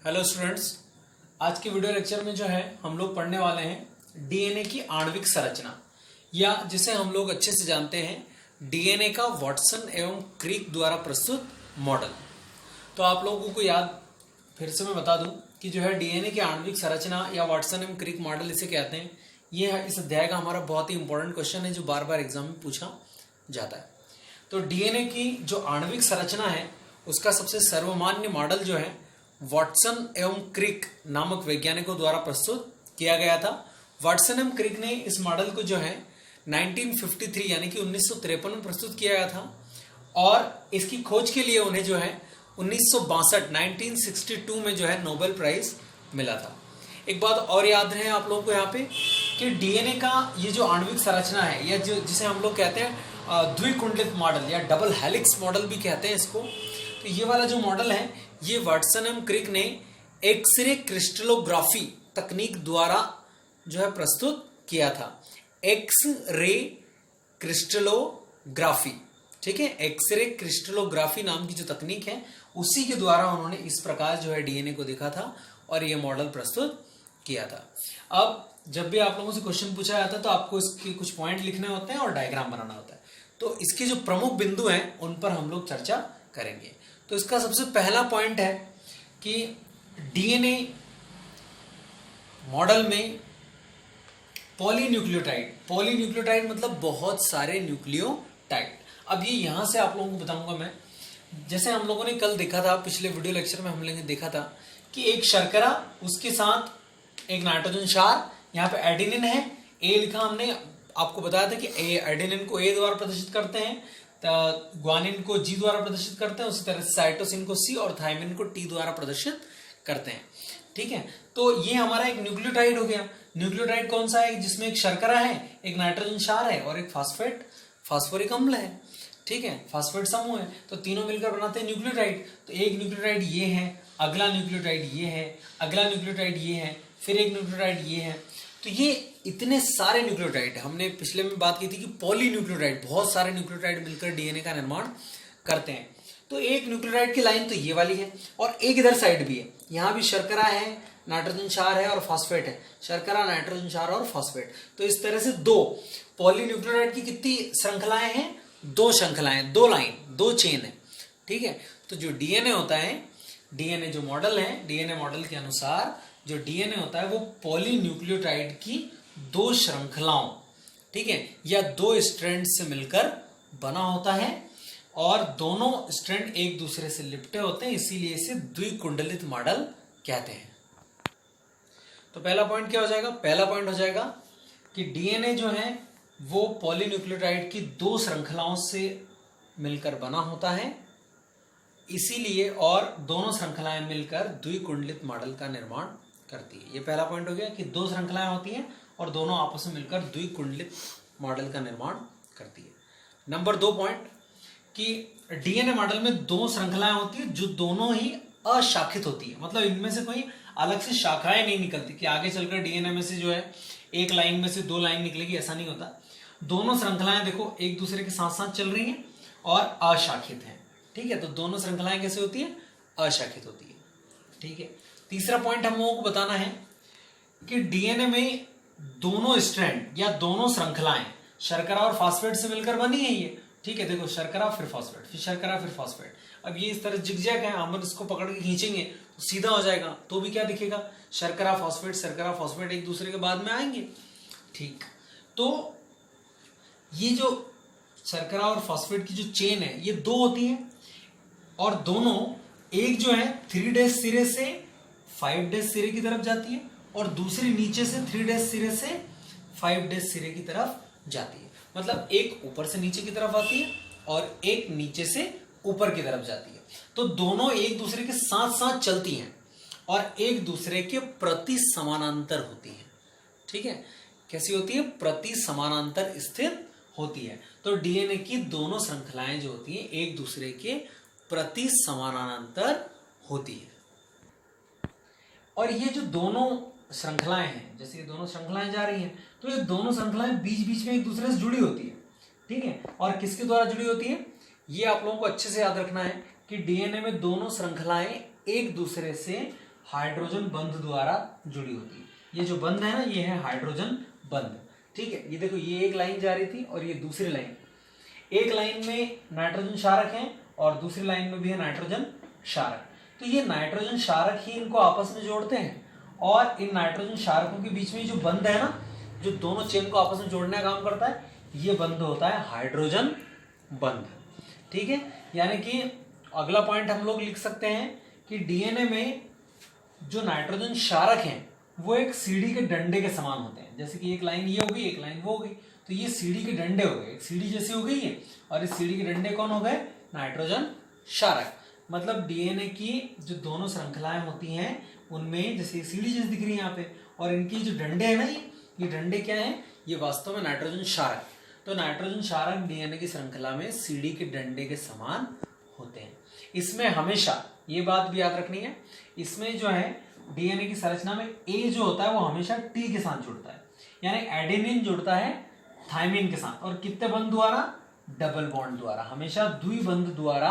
Hello students, आज की video lecture में जो है हम लोग पढ़ने वाले हैं डीएनए की आणविक संरचना, या जिसे हम लोग अच्छे से जानते हैं डीएनए का वाटसन एवं क्रिक द्वारा प्रस्तुत मॉडल। तो आप लोगों को याद फिर से मैं बता दूं कि जो है डीएनए की आणविक संरचना या वाटसन एवं क्रिक मॉडल इसे कहते हैं। ये इस अध्याय का हमारा बहुत ही इंपॉर्टेंट क्वेश्चन है जो बार बार एग्जाम में पूछा जाता है। तो डीएनए की जो आणविक संरचना है उसका सबसे सर्वमान्य मॉडल जो है वाटसन एवं क्रिक नामक वैज्ञानिकों द्वारा प्रस्तुत किया गया था। वाटसन एवं क्रिक ने इस मॉडल को जो है 1953 यानी कि 1953 में प्रस्तुत किया गया था और इसकी खोज के लिए उन्हें जो है 1962 में जो है नोबेल प्राइज मिला था। एक बात और याद रहे आप लोगों को यहाँ पे कि डीएनए का ये जो आणविक संरचना है या जो जिसे हम लोग कहते हैं द्विकुंडलित मॉडल या डबल हेलिक्स मॉडल भी कहते हैं इसको। तो ये वाला जो मॉडल है ये वाटसन एवं क्रिक ने एक्सरे क्रिस्टलोग्राफी तकनीक द्वारा जो है प्रस्तुत किया था। एक्सरे क्रिस्टलोग्राफी, ठीक है, एक्सरे क्रिस्टलोग्राफी नाम की जो तकनीक है उसी के द्वारा उन्होंने इस प्रकार जो है डीएनए को देखा था और ये मॉडल प्रस्तुत किया था। अब जब भी आप लोगों से क्वेश्चन पूछा जाता है तो आपको इसके कुछ पॉइंट लिखने होते हैं और डायग्राम बनाना होता है। तो इसके जो प्रमुख बिंदु हैं उन पर हम लोग चर्चा करेंगे। तो इसका सबसे पहला पॉइंट है कि डीएनए मॉडल में पॉलीन्यूक्लियोटाइड मतलब बहुत सारे न्यूक्लियोटाइड। अब ये यहां से आप लोगों को बताऊंगा मैं, जैसे हम लोगों ने कल देखा था, पिछले वीडियो लेक्चर में हम लोगों ने देखा था कि एक शर्करा, उसके साथ एक नाइट्रोजन क्षार, यहाँ पे एडेनिन है, ए लिखा हमने, आपको बताया था कि एडेनिन को ए द्वारा प्रदर्शित करते हैं, ग्वानिन को जी द्वारा प्रदर्शित करते हैं, उसी तरह साइटोसिन को सी और थायमिन को टी द्वारा प्रदर्शित करते हैं। ठीक है, तो ये हमारा एक न्यूक्लियोटाइड हो गया। न्यूक्लियोटाइड कौन सा है? जिसमें एक शर्करा है, एक नाइट्रोजन क्षार है और एक फास्फोरिक अम्ल है। ठीक है, फास्फेट समूह है, तो तीनों मिलकर बनाते हैं न्यूक्लियोटाइड। तो एक न्यूक्लियोटाइड ये है, अगला न्यूक्लियोटाइड ये है, अगला न्यूक्लियोटाइड ये है, फिर एक न्यूक्लियोटाइड ये है। तो ये इतने सारे न्यूक्लियोटाइड, हमने पिछले में बात की थी कि पॉलीन्यूक्लियोटाइड, बहुत सारे न्यूक्लियोटाइड मिलकर डीएनए का निर्माण करते हैं। तो एक न्यूक्लियोटाइड की लाइन तो ये वाली है और एक इधर साइड भी है, यहाँ भी शर्करा है, नाइट्रोजन क्षार है और फास्फेट है, शर्करा, नाइट्रोजन क्षार और फास्फेट। तो इस तरह से दो पॉलीन्यूक्लियोटाइड की कितनी श्रृंखलाएं हैं? दो श्रृंखलाएं, दो लाइन, दो चेन है। ठीक है, तो जो डीएनए होता है, डीएनए जो मॉडल है, डीएनए मॉडल के अनुसार जो डीएनए होता है वो पॉलीन्यूक्लियोटाइड की दो श्रृंखलाओं, ठीक है, या दो स्ट्रैंड से मिलकर बना होता है और दोनों स्ट्रैंड एक दूसरे से लिपटे होते हैं, इसीलिए इसे द्विकुंडलित मॉडल कहते हैं। तो पहला पॉइंट क्या हो जाएगा? पहला पॉइंट हो जाएगा कि डीएनए जो है वो पॉलीन्यूक्लियोटाइड की दो श्रृंखलाओं से मिलकर बना होता है, इसीलिए, और दोनों श्रृंखलाएं मिलकर द्विकुंडलित मॉडल का निर्माण करती है। ये पहला पॉइंट हो गया कि दो श्रृंखलाएं होती हैं और दोनों आपस में मिलकर द्विकुंडलित मॉडल का निर्माण करती है। नंबर 2 पॉइंट कि डीएनए मॉडल में दो श्रृंखलाएं होती है जो दोनों ही अशाखित होती है, मतलब इनमें से कोई अलग से शाखाएं नहीं निकलती कि आगे चलकर डीएनए में से जो है एक लाइन में से दो लाइन निकलेगी, ऐसा नहीं होता। दोनों श्रृंखलाएं देखो एक दूसरे के साथ साथ चल रही हैं और अशाखित हैं। ठीक है, तो दोनों श्रृंखलाएं कैसे होती है? अशाखित होती है। ठीक है, तीसरा पॉइंट हम लोगों को बताना है कि डीएनए में दोनों स्ट्रैंड या दोनों श्रृंखलाएं शर्करा और फास्फेट से मिलकर बनी है ये। ठीक है, देखो शर्करा फिर फास्फेट, फिर शर्करा फिर फास्फेट। अब ये इस तरह जिगजैग है, हम इसको पकड़ के खींचेंगे तो सीधा हो जाएगा, तो भी क्या दिखेगा? शर्करा फास्फेट एक दूसरे के बाद में आएंगे। ठीक, तो ये जो शर्करा और फास्फेट की जो चेन है ये दो होती है और दोनों, एक जो है 3' सिरे से 5' सिरे की तरफ जाती है और दूसरी नीचे से 3' सिरे से 5' सिरे की तरफ जाती है। मतलब एक ऊपर से नीचे की तरफ आती है और एक नीचे से ऊपर की तरफ जाती है। तो दोनों एक दूसरे के साथ साथ चलती हैं और एक दूसरे के प्रति समानांतर होती हैं। ठीक है, कैसी होती है? प्रति समानांतर स्थित होती है। तो डीएनए की दोनों श्रृंखलाएं जो होती हैं एक दूसरे के प्रति समानांतर होती है। और ये जो दोनों श्रृंखलाएं हैं, जैसे ये दोनों श्रृंखलाएं जा रही हैं तो ये दोनों श्रृंखलाएं बीच बीच में एक दूसरे से जुड़ी होती है। ठीक है, और किसके द्वारा जुड़ी होती है ये आप लोगों को अच्छे से याद रखना है कि डीएनए में दोनों श्रृंखलाएं एक दूसरे से हाइड्रोजन बंध द्वारा जुड़ी होती है। ये जो बंध है ना, ये है हाइड्रोजन बंध। ठीक है, ये देखो, ये एक लाइन जा रही थी और ये दूसरी लाइन, एक लाइन में नाइट्रोजन क्षारक है और दूसरी लाइन में भी है नाइट्रोजन क्षारक। तो ये नाइट्रोजन क्षारक ही इनको आपस में जोड़ते हैं और इन नाइट्रोजन क्षारकों के बीच में जो बंध है ना, जो दोनों चेन को आपस में जोड़ने का काम करता है, ये बंध होता है हाइड्रोजन बंध। ठीक है, यानी कि अगला पॉइंट हम लोग लिख सकते हैं कि डीएनए में जो नाइट्रोजन क्षारक हैं वो एक सीढ़ी के डंडे के समान होते हैं। जैसे कि एक लाइन ये हो गई, एक लाइन वो हो गई, तो ये सीढ़ी के डंडे हो गए, एक सीढ़ी जैसी हो गई है और इस सीढ़ी के डंडे कौन हो गए? नाइट्रोजन क्षारक। मतलब डीएनए की जो दोनों श्रृंखलाएं होती हैं उनमें जैसे सीढ़ी जैसी दिख रही है यहाँ पे, और इनकी जो डंडे हैं ना, ये डंडे क्या है? ये वास्तव में नाइट्रोजन क्षारक। तो नाइट्रोजन क्षारक डीएनए की श्रृंखला में सीढ़ी के डंडे के समान होते हैं। इसमें हमेशा ये बात भी याद रखनी है, इसमें जो है डीएनए की संरचना में ए जो होता है वो हमेशा टी के साथ जुड़ता है, यानी एडेनिन जुड़ता है थाइमिन के साथ, और कितने बंध द्वारा? डबल बॉन्ड द्वारा, हमेशा द्विबंध द्वारा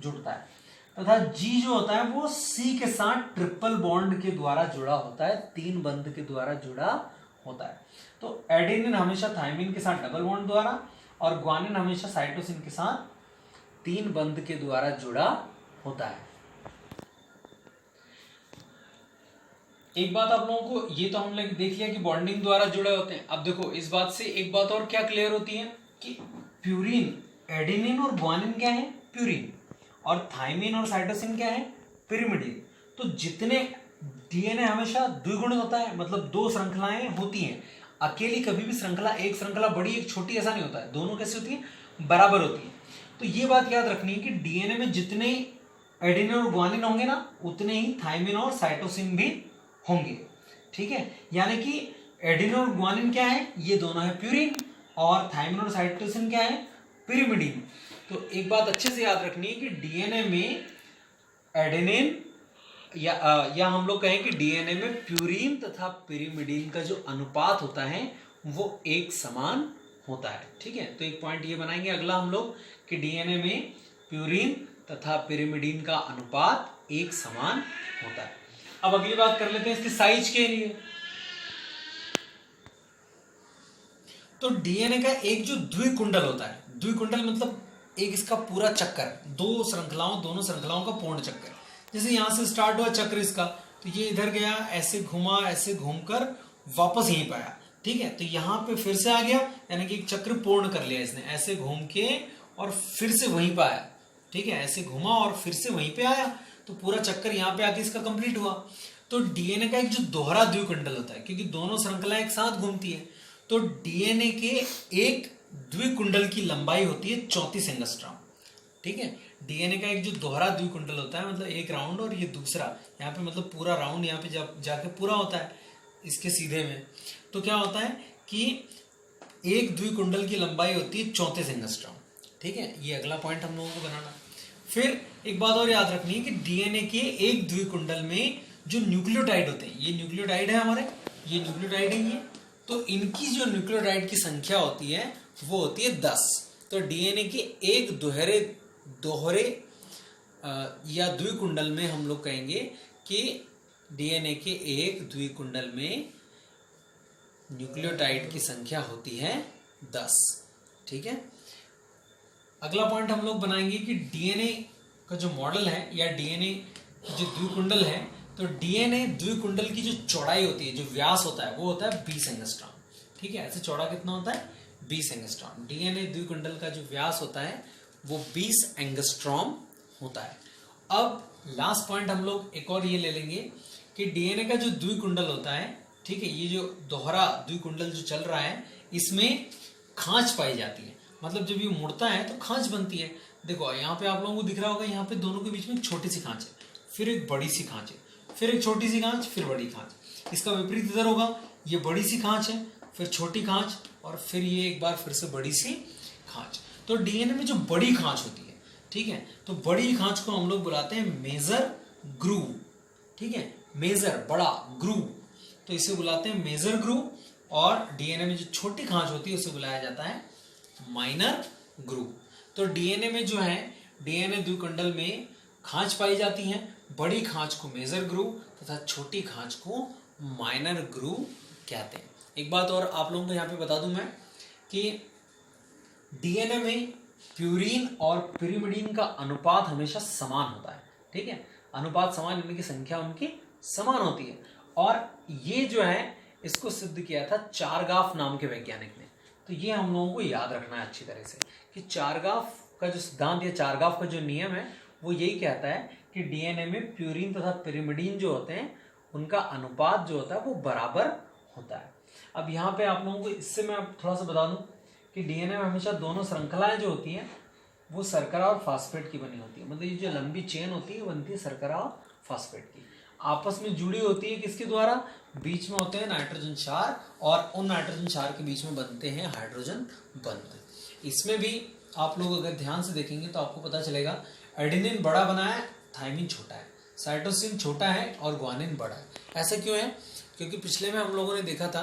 जुड़ता है। तथा जी जो होता है वो सी के साथ ट्रिपल बॉन्ड के द्वारा जुड़ा होता है, 3 बंध के द्वारा जुड़ा होता है। तो एडेनिन हमेशा थाइमिन के साथ डबल बॉन्ड द्वारा और ग्वानिन हमेशा साइटोसिन के साथ 3 बंध के द्वारा जुड़ा होता है। एक बात आप लोगों को, ये तो हम लोग देख लिया कि बॉन्डिंग द्वारा जुड़े होते हैं। अब देखो, इस बात से एक बात और क्या क्लियर होती है कि प्यूरिन, एडेनिन और ग्वानिन क्या है? प्यूरिन, और थाइमिन और साइटोसिन क्या है? पिरिमिडिन। तो जितने डीएनए हमेशा द्विगुणित होता है, मतलब 2 श्रृंखलाएं होती हैं। अकेली कभी भी श्रृंखला, एक श्रृंखला बड़ी एक छोटी ऐसा नहीं होता है, दोनों कैसी होती है? बराबर होती है। तो ये बात याद रखनी है कि डीएनए में जितने एडेनिन और ग्वानिन होंगे ना, उतने ही थाइमिन और साइटोसिन भी होंगे। ठीक है, यानी कि एडेनिन और ग्वानिन क्या है? ये दोनों है प्यूरिन, और थाइमिन और साइटोसिन क्या है? पिरिमिडिन। तो एक बात अच्छे से याद रखनी है कि डीएनए में एडेनिन या हम लोग कहें कि डीएनए में प्यूरिन तथा पिरिमिडिन का जो अनुपात होता है वो एक समान होता है। ठीक है, तो एक पॉइंट ये बनाएंगे अगला हम लोग कि डीएनए में प्यूरिन तथा पिरिमिडिन का अनुपात एक समान होता है। अब अगली बात कर लेते हैं इसके साइज के लिए। तो डीएनए का एक जो द्विकुंडल होता है, द्विकुंडल मतलब एक इसका पूरा चक्कर, दोनों श्रृंखलाओं का पूर्ण चक्कर। जैसे यहां से स्टार्ट हुआ चक्र इसका, तो ये इधर गया, ऐसे घुमा, ऐसे घूमकर वापस यहीं पे आया। ठीक है, तो यहाँ पे फिर से आ गया, यानी कि एक चक्र पूर्ण कर लिया इसने, ऐसे घूम के और फिर से वहीं पे आया। ठीक है, ऐसे घुमा और फिर से वहीं पे आया, तो पूरा चक्कर यहाँ पे आके इसका कंप्लीट हुआ। तो डीएनए का एक जो दोहरा द्विकुंडल होता है, क्योंकि दोनों श्रृंखलाएं एक साथ घूमती है, तो डीएनए के एक द्विकुंडल की लंबाई होती है 34 एंगस्ट्रॉम। ठीक है, डीएनए का एक जो दोहरा द्विकुंडल होता है, मतलब एक राउंड और ये दूसरा, यहाँ पे मतलब पूरा राउंड यहाँ पे जाके पूरा होता है इसके सीधे में, तो क्या होता है कि एक द्विकुंडल की लंबाई होती है 34 एंगस्ट्रॉम। ठीक है, ये अगला पॉइंट हम लोगों को बनाना। फिर एक बात और याद रखनी है कि डीएनए के एक द्विकुंडल में जो न्यूक्लियोटाइड होते हैं, ये न्यूक्लियोटाइड है हमारे, ये न्यूक्लियोटाइड है ये, तो इनकी जो न्यूक्लियोटाइड की संख्या होती है वो होती है 10। तो डीएनए के एक दोहरे या द्विकुंडल में हम लोग कहेंगे कि डीएनए के एक द्विकुंडल में न्यूक्लियोटाइड की संख्या होती है 10। ठीक है, अगला पॉइंट हम लोग बनाएंगे कि डीएनए का जो मॉडल है या डीएनए जो द्विकुंडल है, तो डीएनए द्विकुंडल की जो चौड़ाई होती है, जो व्यास होता है, वो होता है 20 एंगस्ट्रॉम। ठीक है, ऐसे चौड़ा कितना होता है? 20 एंगस्ट्रॉम। डीएनए द्विकुंडल का जो व्यास होता है वो 20 एंगस्ट्रॉम होता है। अब लास्ट पॉइंट हम लोग एक और ये ले लेंगे कि डीएनए का जो द्विकुंडल होता है, ठीक है, ये जो दोहरा द्विकुंडल जो चल रहा है, इसमें खांच पाई जाती है। मतलब जब ये मुड़ता है तो खांच बनती है। देखो यहाँ पे आप लोगों को दिख रहा होगा, यहाँ पे दोनों के बीच में छोटी सी खांच है, फिर एक बड़ी सी खांच है, फिर एक छोटी सी खांच, फिर बड़ी खांच। इसका विपरीत इधर होगा, ये बड़ी सी खांच है, फिर छोटी खांच, और फिर ये एक बार फिर से बड़ी सी खांच। तो डीएनए में जो बड़ी खांच होती है, ठीक है, तो बड़ी खांच को हम लोग बुलाते हैं मेजर ग्रूव। ठीक है, मेजर बड़ा, ग्रूव, तो इसे बुलाते हैं मेजर ग्रूव। और डीएनए में जो छोटी खांच होती है उसे बुलाया जाता है माइनर ग्रूव। तो डीएनए में जो है, डीएनए द्विकुंडल में खांच पाई जाती है, बड़ी खांच को मेजर ग्रूव तथा छोटी खांच को माइनर ग्रूव कहते हैं। एक बात और आप लोगों को यहाँ पे बता दूं मैं कि डीएनए में प्यूरीन और पिरिमिडीन का अनुपात हमेशा समान होता है, ठीक है। अनुपात समान, इनकी संख्या उनकी समान होती है। और ये जो है इसको सिद्ध किया था चारगाफ नाम के वैज्ञानिक ने। तो ये हम लोगों को याद रखना है अच्छी तरह से कि चारगाफ का जो सिद्धांत या चारगाफ का जो नियम है वो यही कहता है कि डीएनए में प्यूरीन तथा पिरिमिडीन जो होते हैं उनका अनुपात जो होता है वो बराबर होता है। अब यहाँ पे आप लोगों को इससे मैं थोड़ा सा बता दूं कि डीएनए में हमेशा दोनों श्रृंखलाएं जो होती हैं वो शर्करा और फास्फेट की बनी होती है। मतलब ये जो लंबी चेन होती है बनती है शर्करा और फास्फेट की, आपस में जुड़ी होती है किसके द्वारा, बीच में होते हैं नाइट्रोजन क्षार और उन नाइट्रोजन क्षार के बीच में बनते हैं हाइड्रोजन बंध। इसमें भी आप लोग अगर ध्यान से देखेंगे तो आपको पता चलेगा एडेनिन बड़ा बना है, थायमिन छोटा है, साइटोसिन छोटा है और ग्वानिन बड़ा है। ऐसा क्यों है? क्योंकि पिछले में हम लोगों ने देखा था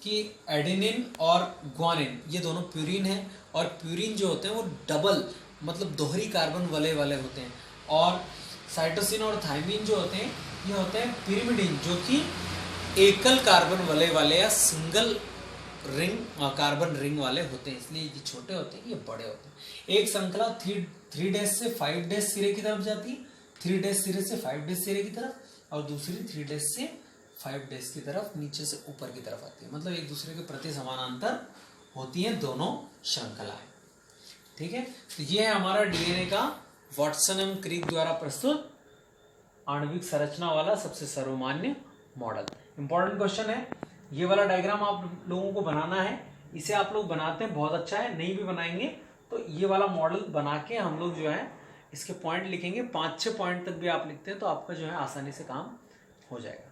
कि एडेनिन और ग्वानिन ये दोनों प्यूरिन है और प्यूरिन जो होते हैं वो डबल मतलब दोहरी कार्बन वाले होते हैं और साइटोसिन और थायमिन जो होते हैं ये होते हैं पिरिमिडीन जो कि एकल कार्बन वाले या सिंगल रिंग कार्बन रिंग वाले होते हैं, इसलिए ये छोटे होते हैं ये बड़े होते हैं। एक श्रृंखला 3' से 5' सिरे की तरफ जाती है, 3' सिरे से 5' सिरे की तरफ और दूसरी 3' से 5' की तरफ नीचे से ऊपर की तरफ आती है। मतलब एक दूसरे के प्रति समानांतर होती हैं दोनों श्रृंखलाएं, ठीक है। तो ये है हमारा डीएनए का वाटसन एवं क्रिक द्वारा प्रस्तुत आणविक संरचना वाला सबसे सर्वमान्य मॉडल। इंपॉर्टेंट क्वेश्चन है, ये वाला डायग्राम आप लोगों को बनाना है, इसे आप लोग बनाते हैं बहुत अच्छा है, नहीं भी बनाएंगे तो ये वाला मॉडल बना के हम लोग जो है इसके पॉइंट लिखेंगे, 5-6 पॉइंट तक भी आप लिखते हैं तो आपका जो है आसानी से काम हो जाएगा।